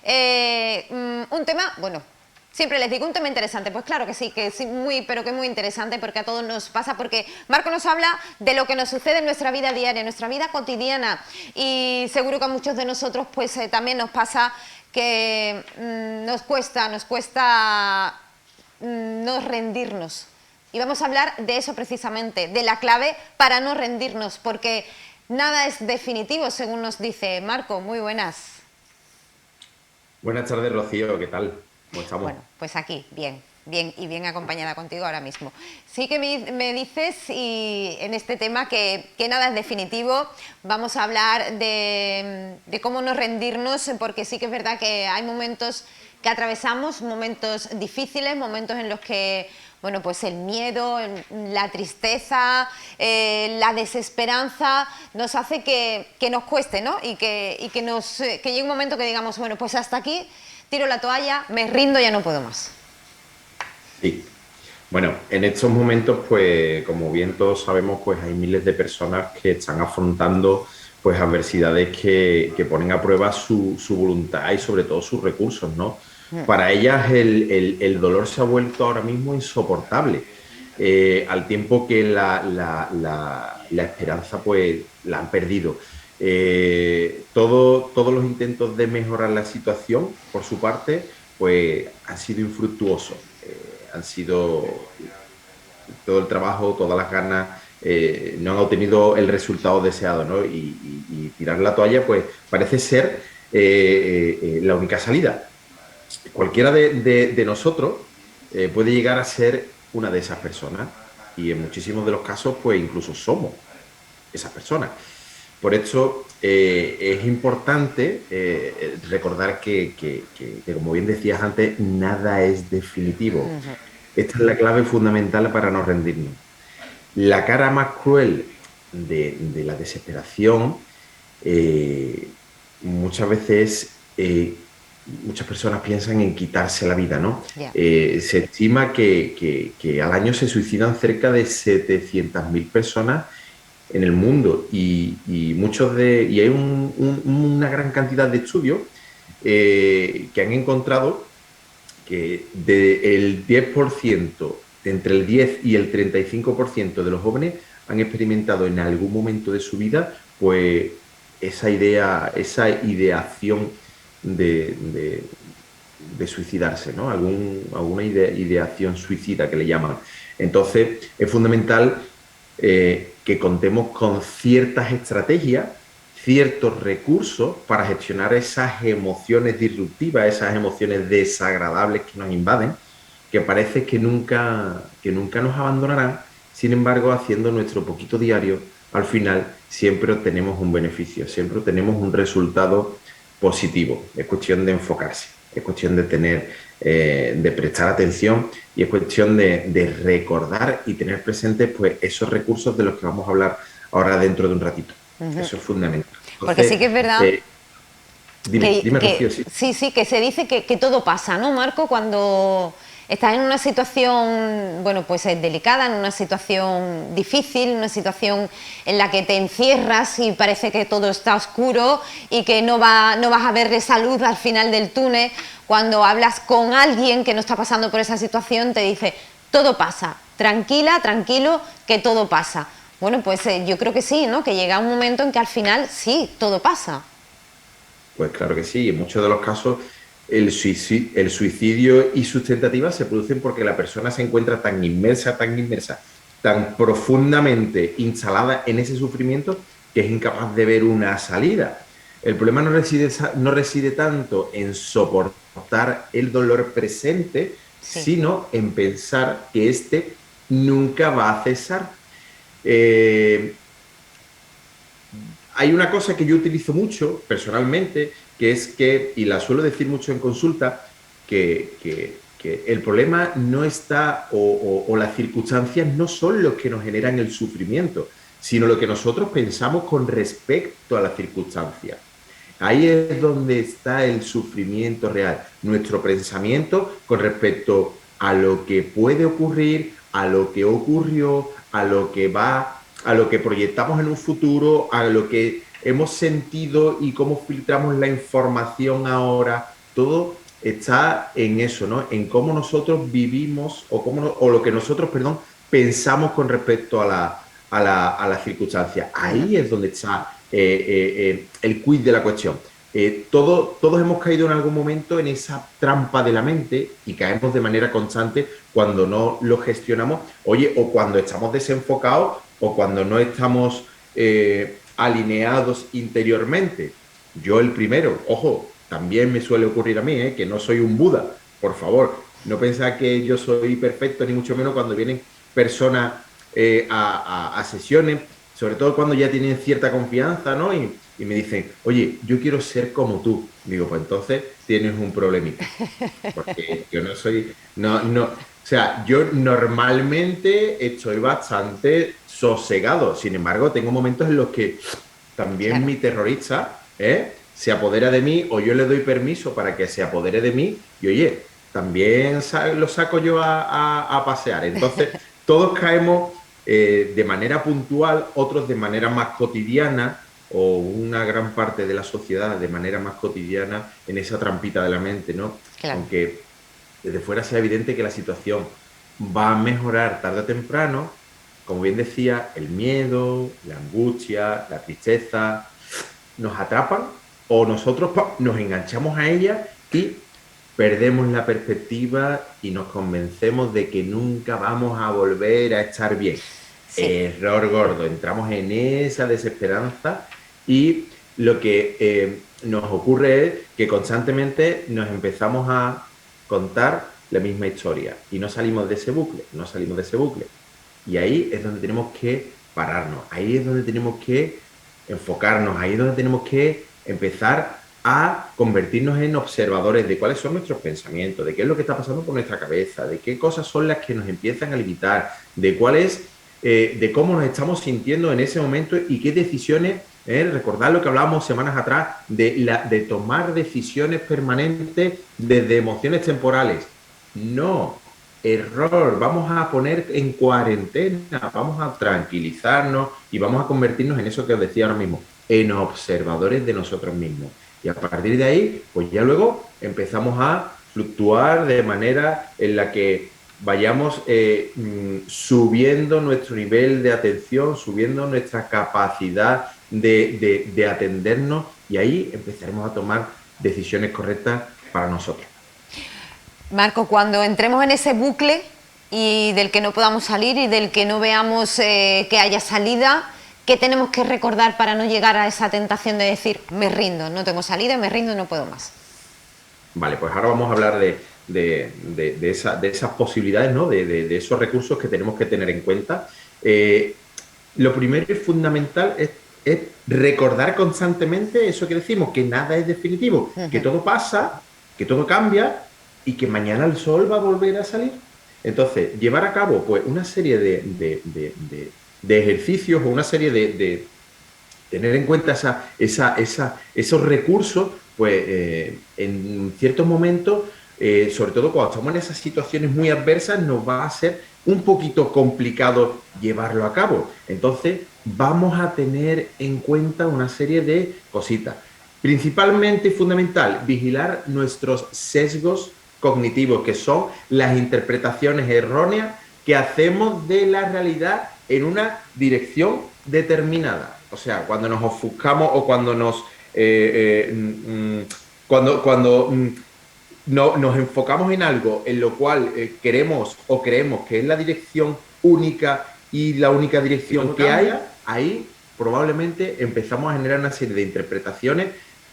Un tema, bueno, siempre les digo un tema interesante, pues claro que sí, pero que muy interesante porque a todos nos pasa, porque Marco nos habla de lo que nos sucede en nuestra vida diaria, en nuestra vida cotidiana, y seguro que a muchos de nosotros pues también nos pasa que nos cuesta no rendirnos. Y vamos a hablar de eso precisamente, de la clave para no rendirnos, porque nada es definitivo, según nos dice Marco. Muy buenas. Buenas tardes, Rocío, ¿qué tal? ¿Cómo Bueno, estamos? pues aquí, bien, bien y bien acompañada contigo ahora mismo. Sí que me dices y en este tema que nada es definitivo, vamos a hablar de cómo no rendirnos, porque sí que es verdad que hay momentos que atravesamos, momentos difíciles, momentos en los que, bueno, pues el miedo, la tristeza, la desesperanza nos hace que nos cueste, ¿no? Que llegue un momento que digamos, bueno, pues hasta aquí, tiro la toalla, me rindo, ya no puedo más. Sí. Bueno, en estos momentos, pues, como bien todos sabemos, pues hay miles de personas que están afrontando, pues, adversidades que ponen a prueba su voluntad y sobre todo sus recursos, ¿no? Para ellas el dolor se ha vuelto ahora mismo insoportable, al tiempo que la esperanza, pues, la han perdido. Todos los intentos de mejorar la situación, por su parte, pues, han sido infructuosos. Han sido todo el trabajo, todas las ganas, no han obtenido el resultado deseado, ¿no? Y tirar la toalla, pues parece ser la única salida. Cualquiera de nosotros puede llegar a ser una de esas personas y en muchísimos de los casos, pues incluso somos esas personas. Por eso es importante recordar que, como bien decías antes, nada es definitivo. Esta es la clave fundamental para no rendirnos. La cara más cruel de la desesperación muchas veces muchas personas piensan en quitarse la vida, ¿no? Ya. Se estima que al año se suicidan cerca de 700.000 personas en el mundo y hay una gran cantidad de estudios que han encontrado que el 10%, entre el 10 y el 35% de los jóvenes han experimentado en algún momento de su vida, pues esa idea, esa ideación de suicidarse, ¿no? Alguna ideación suicida que le llaman. Entonces, es fundamental que contemos con ciertas estrategias, ciertos recursos para gestionar esas emociones disruptivas, esas emociones desagradables que nos invaden, que parece que nunca nos abandonarán. Sin embargo, haciendo nuestro poquito diario, al final siempre obtenemos un beneficio, siempre obtenemos un resultado positivo. Es cuestión de enfocarse, es cuestión de de prestar atención y es cuestión de recordar y tener presentes, pues, esos recursos de los que vamos a hablar ahora dentro de un ratito. Eso es fundamental. Porque sí Entonces, que es verdad dime, Rocío, sí. sí, que se dice que todo pasa, ¿no, Marco? Cuando estás en una situación, bueno, pues es delicada, en una situación difícil, una situación en la que te encierras y parece que todo está oscuro y que no vas a ver esa luz al final del túnel. Cuando hablas con alguien que no está pasando por esa situación, te dice, todo pasa, tranquila, tranquilo, que todo pasa. Bueno, pues yo creo que sí, ¿no? Que llega un momento en que al final sí, todo pasa. Pues claro que sí. En muchos de los casos, el suicidio y sus tentativas se producen porque la persona se encuentra tan inmersa, tan profundamente instalada en ese sufrimiento que es incapaz de ver una salida. El problema no reside tanto en soportar el dolor presente, Sí. sino en pensar que éste nunca va a cesar. Eh, Hay una cosa que yo utilizo mucho personalmente, que es que, y la suelo decir mucho en consulta, que el problema no está o las circunstancias no son los que nos generan el sufrimiento, sino lo que nosotros pensamos con respecto a las circunstancias. Ahí es donde está el sufrimiento real, nuestro pensamiento con respecto a lo que puede ocurrir, a lo que ocurrió, a lo que va, a lo que proyectamos en un futuro, a lo que hemos sentido y cómo filtramos la información ahora. todo está en eso, ¿no? En cómo nosotros vivimos o lo que nosotros, perdón, pensamos con respecto a la circunstancia. Ahí es donde está el quid de la cuestión. Todos hemos caído en algún momento en esa trampa de la mente y caemos de manera constante cuando no lo gestionamos, oye, o cuando estamos desenfocados o cuando no estamos alineados interiormente. Yo el primero, ojo, también me suele ocurrir a mí, que no soy un Buda, por favor, no pensad que yo soy perfecto, ni mucho menos cuando vienen personas a sesiones, sobre todo cuando ya tienen cierta confianza, ¿no? Y me dicen, oye, yo quiero ser como tú. Digo, pues entonces tienes un problemita. Porque yo no soy, o sea, yo normalmente estoy bastante sosegado. Sin embargo, tengo momentos en los que también Claro. mi terrorista se apodera de mí o yo le doy permiso para que se apodere de mí y oye, también lo saco yo a pasear. Entonces, todos caemos de manera puntual, otros de manera más cotidiana o una gran parte de la sociedad de manera más cotidiana en esa trampita de la mente, ¿no? Claro. Aunque desde fuera sea evidente que la situación va a mejorar tarde o temprano, como bien decía, el miedo, la angustia, la tristeza, nos atrapan o nosotros nos enganchamos a ella y perdemos la perspectiva y nos convencemos de que nunca vamos a volver a estar bien. Sí. Error gordo, entramos en esa desesperanza y lo que nos ocurre es que constantemente nos empezamos a contar la misma historia y no salimos de ese bucle, no salimos de ese bucle. Y ahí es donde tenemos que pararnos, ahí es donde tenemos que enfocarnos, ahí es donde tenemos que empezar a convertirnos en observadores de cuáles son nuestros pensamientos, de qué es lo que está pasando por nuestra cabeza, de qué cosas son las que nos empiezan a limitar, de cuál es, de cómo nos estamos sintiendo en ese momento y qué decisiones, recordar lo que hablábamos semanas atrás, de tomar decisiones permanentes desde emociones temporales. No, error, vamos a poner en cuarentena, vamos a tranquilizarnos y vamos a convertirnos en eso que os decía ahora mismo, en observadores de nosotros mismos. Y a partir de ahí, pues ya luego empezamos a fluctuar de manera en la que vayamos subiendo nuestro nivel de atención, subiendo nuestra capacidad de atendernos y ahí empezaremos a tomar decisiones correctas para nosotros. Marco, cuando entremos en ese bucle y del que no podamos salir y del que no veamos que haya salida, ¿qué tenemos que recordar para no llegar a esa tentación de decir, me rindo, no tengo salida, me rindo, no puedo más? Vale, pues ahora vamos a hablar de esas posibilidades, ¿no? De esos recursos que tenemos que tener en cuenta. Lo primero y fundamental es recordar constantemente eso que decimos, que nada es definitivo, que todo pasa, que todo cambia y que mañana el sol va a volver a salir. Entonces, llevar a cabo pues, una serie de ejercicios o una serie de tener en cuenta esos recursos, pues en ciertos momentos, sobre todo cuando estamos en esas situaciones muy adversas, nos va a ser un poquito complicado llevarlo a cabo. Entonces, vamos a tener en cuenta una serie de cositas. Principalmente y fundamental, vigilar nuestros sesgos cognitivos, que son las interpretaciones erróneas que hacemos de la realidad en una dirección determinada. O sea, cuando nos ofuscamos o cuando nos enfocamos en algo en lo cual queremos o creemos que es la dirección única y la única dirección que hay, ahí probablemente empezamos a generar una serie de interpretaciones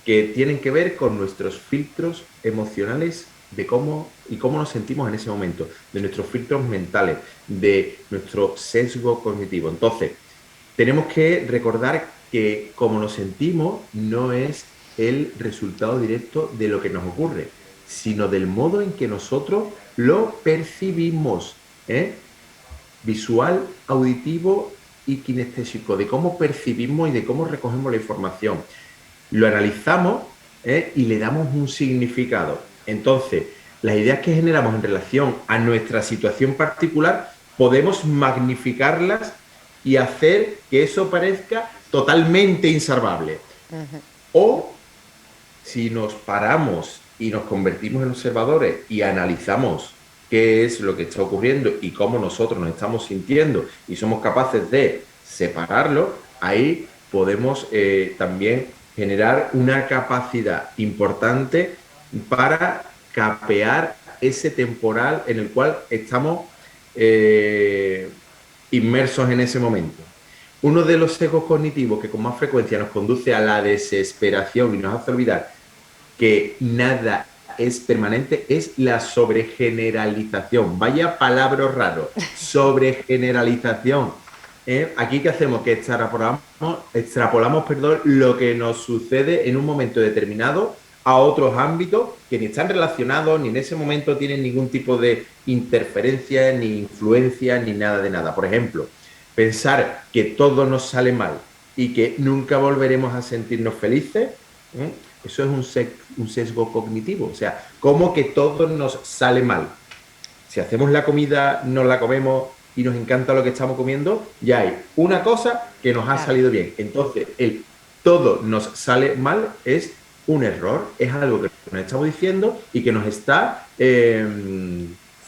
que tienen que ver con nuestros filtros emocionales de cómo nos sentimos en ese momento, de nuestros filtros mentales, de nuestro sesgo cognitivo. Entonces, tenemos que recordar que como nos sentimos no es el resultado directo de lo que nos ocurre, sino del modo en que nosotros lo percibimos, visual, auditivo y kinestésico, de cómo percibimos y de cómo recogemos la información. Lo analizamos y le damos un significado. Entonces, las ideas que generamos en relación a nuestra situación particular, podemos magnificarlas y hacer que eso parezca totalmente insalvable. O si nos paramos y nos convertimos en observadores y analizamos qué es lo que está ocurriendo y cómo nosotros nos estamos sintiendo y somos capaces de separarlo, ahí podemos también generar una capacidad importante para capear ese temporal en el cual estamos inmersos en ese momento. Uno de los sesgos cognitivos que con más frecuencia nos conduce a la desesperación y nos hace olvidar que nada es permanente es la sobregeneralización. Vaya palabra raro, sobregeneralización. Aquí, ¿qué hacemos? Que extrapolamos, lo que nos sucede en un momento determinado a otros ámbitos que ni están relacionados, ni en ese momento tienen ningún tipo de interferencia, ni influencia, ni nada de nada. Por ejemplo, pensar que todo nos sale mal y que nunca volveremos a sentirnos felices, eso es un sesgo cognitivo. O sea, ¿cómo que todo nos sale mal? Si hacemos la comida, nos la comemos y nos encanta lo que estamos comiendo, ya hay una cosa que nos ha salido bien. Entonces, el todo nos sale mal es un error, es algo que nos estamos diciendo y que nos está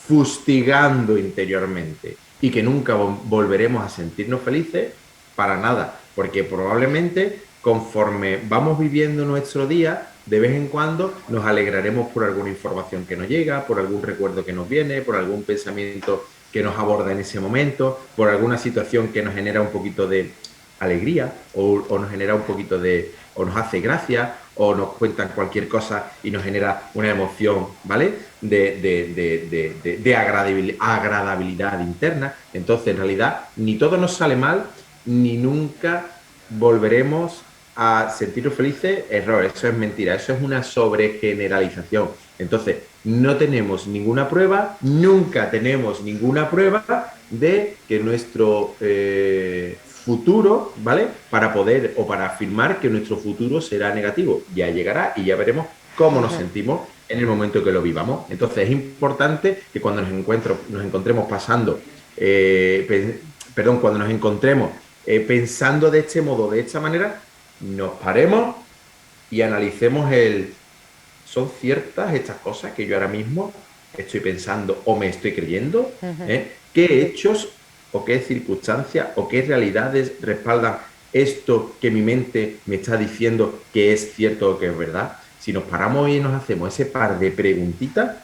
fustigando interiormente y que nunca volveremos a sentirnos felices para nada, porque probablemente conforme vamos viviendo nuestro día, de vez en cuando nos alegraremos por alguna información que nos llega, por algún recuerdo que nos viene, por algún pensamiento que nos aborda en ese momento, por alguna situación que nos genera un poquito de alegría o nos genera un poquito de, o nos hace gracia, o nos cuentan cualquier cosa y nos genera una emoción, ¿vale? De agradabilidad interna. Entonces, en realidad, ni todo nos sale mal, ni nunca volveremos a sentirnos felices. Error, eso es mentira, eso es una sobregeneralización. Entonces, no tenemos ninguna prueba, nunca tenemos ninguna prueba de que nuestro futuro, ¿vale? Para poder o para afirmar que nuestro futuro será negativo. Ya llegará y ya veremos cómo nos sentimos en el momento que lo vivamos. Entonces, es importante que cuando nos encontremos pasando, cuando nos encontremos pensando de este modo, de esta manera, nos paremos y analicemos ¿son ciertas estas cosas que yo ahora mismo estoy pensando o me estoy creyendo? ¿Qué hechos o qué circunstancias o qué realidades respaldan esto que mi mente me está diciendo que es cierto o que es verdad? Si nos paramos y nos hacemos ese par de preguntitas,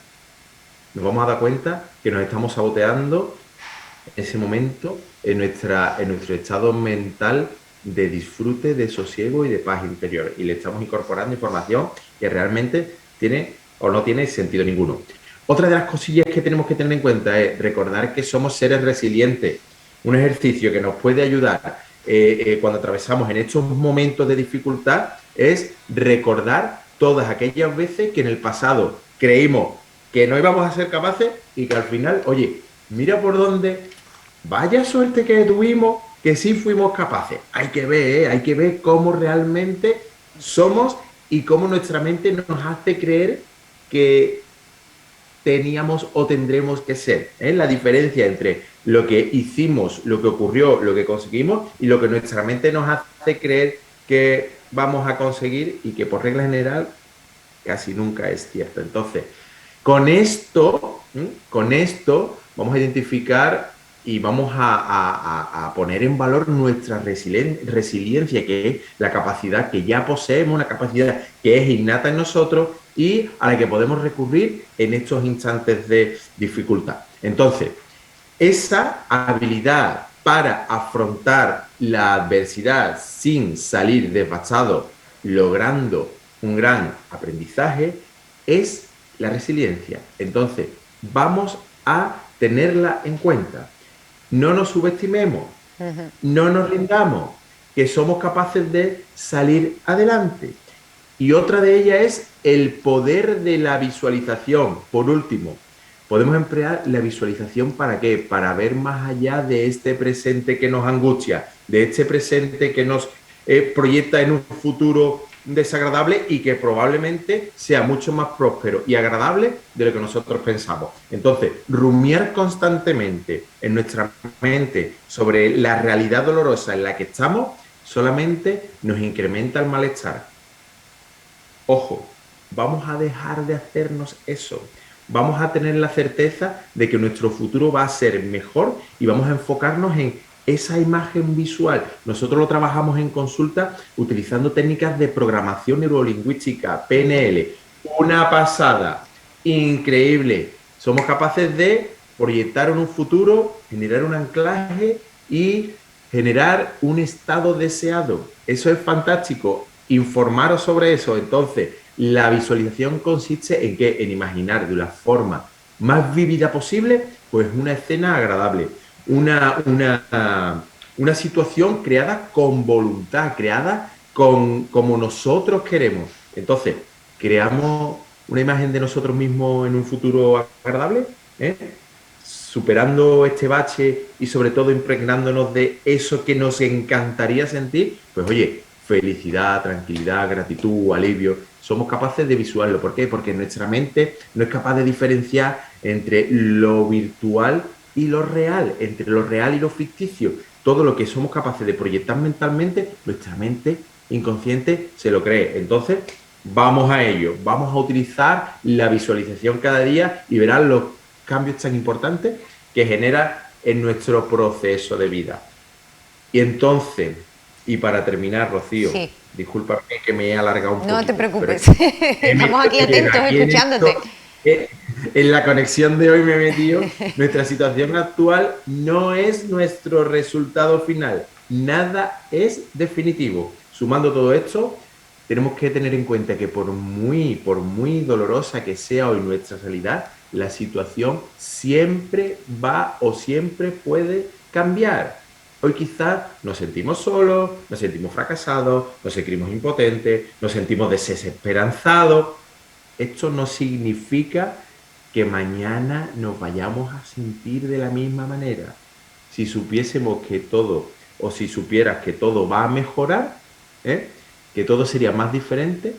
nos vamos a dar cuenta que nos estamos saboteando en ese momento en nuestro estado mental de disfrute, de sosiego y de paz interior. Y le estamos incorporando información que realmente tiene o no tiene sentido ninguno. Otra de las cosillas que tenemos que tener en cuenta es recordar que somos seres resilientes. Un ejercicio que nos puede ayudar cuando atravesamos en estos momentos de dificultad es recordar todas aquellas veces que en el pasado creímos que no íbamos a ser capaces y que al final, oye, mira por dónde, vaya suerte que tuvimos, que sí fuimos capaces. Hay que ver cómo realmente somos y cómo nuestra mente nos hace creer que teníamos o tendremos que ser. La diferencia entre lo que hicimos, lo que ocurrió, lo que conseguimos y lo que nuestra mente nos hace creer que vamos a conseguir y que por regla general casi nunca es cierto. Entonces, con esto vamos a identificar y vamos a poner en valor nuestra resiliencia, que es la capacidad que ya poseemos, una capacidad que es innata en nosotros y a la que podemos recurrir en estos instantes de dificultad. Entonces, esa habilidad para afrontar la adversidad sin salir devastado, logrando un gran aprendizaje, es la resiliencia. Entonces, vamos a tenerla en cuenta. No nos subestimemos, no nos rindamos, que somos capaces de salir adelante. Y otra de ellas es el poder de la visualización. Por último, podemos emplear la visualización ¿para qué? Para ver más allá de este presente que nos angustia, de este presente que nos proyecta en un futuro desagradable y que probablemente sea mucho más próspero y agradable de lo que nosotros pensamos. Entonces, rumiar constantemente en nuestra mente sobre la realidad dolorosa en la que estamos solamente nos incrementa el malestar. Ojo, vamos a dejar de hacernos eso. Vamos a tener la certeza de que nuestro futuro va a ser mejor y vamos a enfocarnos en esa imagen visual. Nosotros lo trabajamos en consulta utilizando técnicas de programación neurolingüística, PNL. Una pasada, increíble. Somos capaces de proyectar en un futuro, generar un anclaje y generar un estado deseado. Eso es fantástico. Informaros sobre eso. Entonces, la visualización consiste en qué? En imaginar de la forma más vívida posible, pues una escena agradable, una situación creada con voluntad, creada como nosotros queremos. Entonces, creamos una imagen de nosotros mismos en un futuro agradable, ¿eh? Superando este bache y sobre todo impregnándonos de eso que nos encantaría sentir, pues oye, felicidad, tranquilidad, gratitud, alivio, somos capaces de visualizarlo. ¿Por qué? Porque nuestra mente no es capaz de diferenciar entre lo virtual y lo real, entre lo real y lo ficticio. Todo lo que somos capaces de proyectar mentalmente, nuestra mente inconsciente se lo cree. Entonces, vamos a ello, vamos a utilizar la visualización cada día y verán los cambios tan importantes que genera en nuestro proceso de vida. Y entonces, y para terminar, Rocío, Sí, discúlpame que me he alargado un no te poquito, pero es preocupes. que he Estamos visto aquí que atentos, aquí escuchándote. eh, en la conexión de hoy me he metido, nuestra situación actual no es nuestro resultado final, nada es definitivo. Sumando todo esto, tenemos que tener en cuenta que por muy dolorosa que sea hoy nuestra realidad, la situación siempre va o siempre puede cambiar. Hoy quizás nos sentimos solos, nos sentimos fracasados, nos sentimos impotentes, nos sentimos desesperanzados. Esto no significa que mañana nos vayamos a sentir de la misma manera. Si supiésemos que todo, o si supieras que todo va a mejorar, ¿eh? Que todo sería más diferente,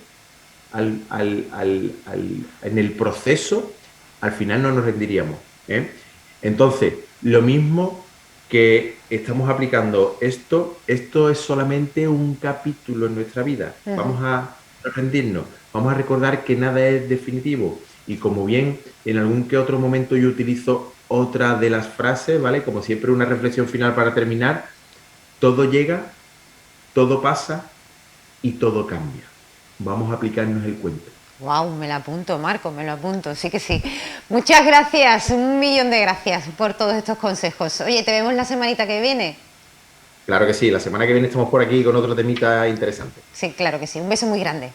en el proceso, al final no nos rendiríamos. ¿Eh? Entonces, lo mismo que estamos aplicando esto es solamente un capítulo en nuestra vida. Ujú. Vamos a rendirnos, vamos a recordar que nada es definitivo. Y como bien en algún que otro momento yo utilizo otra de las frases, ¿vale? Como siempre una reflexión final para terminar, todo llega, todo pasa y todo cambia. Vamos a aplicarnos el cuento. Wow, me lo apunto, Marco, me lo apunto, sí que sí. Muchas gracias, un millón de gracias por todos estos consejos. Oye, te vemos la semanita que viene. Claro que sí, la semana que viene estamos por aquí con otro temita interesante. Sí, claro que sí. Un beso muy grande.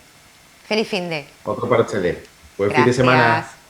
Feliz fin de. Otro para ustedes. Buen fin de semana. Gracias.